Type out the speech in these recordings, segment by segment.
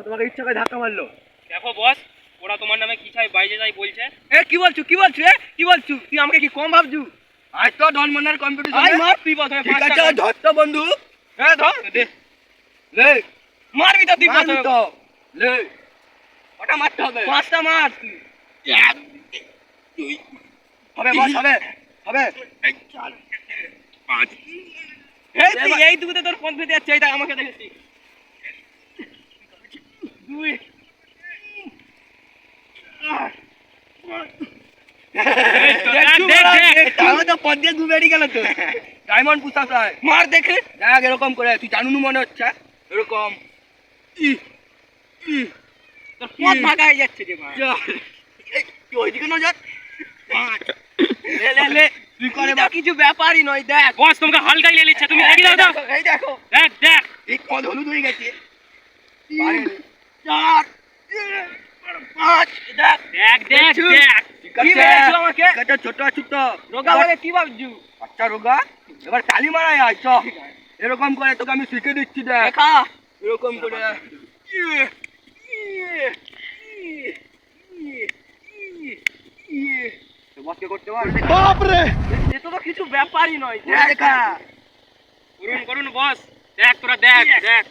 তোমাকে ইচ্ছা করে ধাক্কা মারলো। দেখো বস, ওরা তোমার নামে কি চাই বাইরে যাই বলছে। কি বলছো কি বলছো তুই আমাকে কি কম ভাবছু? আজ তো ডন মারার কম্পিটিশন। আই মার তুই প্রথমে ঠিক পাঁচটা আছে, ধর তো বন্ধু। হ্যাঁ ধর দে লে মারবি তো তুই মারবি প্রথমে। তো লে ওটা মারতে হবে। পাঁচটা মার তুই। হবে বস হবে হবে। এই দুটোতে তোর কোন ফেতে যাচ্ছে এটা আমাকে দেখেছি। দুই ডায়মন্ড পুষা মার দেখে দেখ এরকম করে তুই জানুনু মনে হচ্ছে এরকম তোর পথ ভাগা হয়ে যাচ্ছে যে ভাই। তুই ওইদিকে নজর লে লে লে তুই করে এটা কিছু ব্যাপারই নয়। দেখ বস তোমাকে হালকাই নিয়ে নিচ্ছে, তুমি দেখি দাও দাও। এই দেখো দেখ দেখ এই কদ হলুদ হয়ে গেছে। 4 5 দেখ দেখ দেখ দেখ কি বলছো আমাকে? এটা ছোট ছোট রোগা বলে কি ভাবছু? আচ্ছা রোগা এবার কালি মারাই আয় চ এরকম করে তোকে আমি শিখে দিচ্ছি দেখ দেখা এরকম করে বসকে করতে পারবে। বাপ রে এটা তো কিছু ব্যাপারই নয়। দেখা করুন করুন বস, দেখ তোরা দেখ দেখ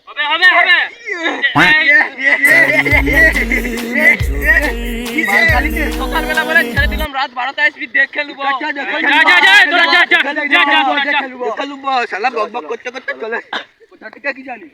হবে হবে হবে। সকালবেলা বলে ছেড়ে দিলাম, রাত 12টা আসবি দেখে নেবো। যা যা যা তোরা যা যা যা যা খেলবো শালা বক বক করতে করতে চলে কোথা থেকে কি জানি।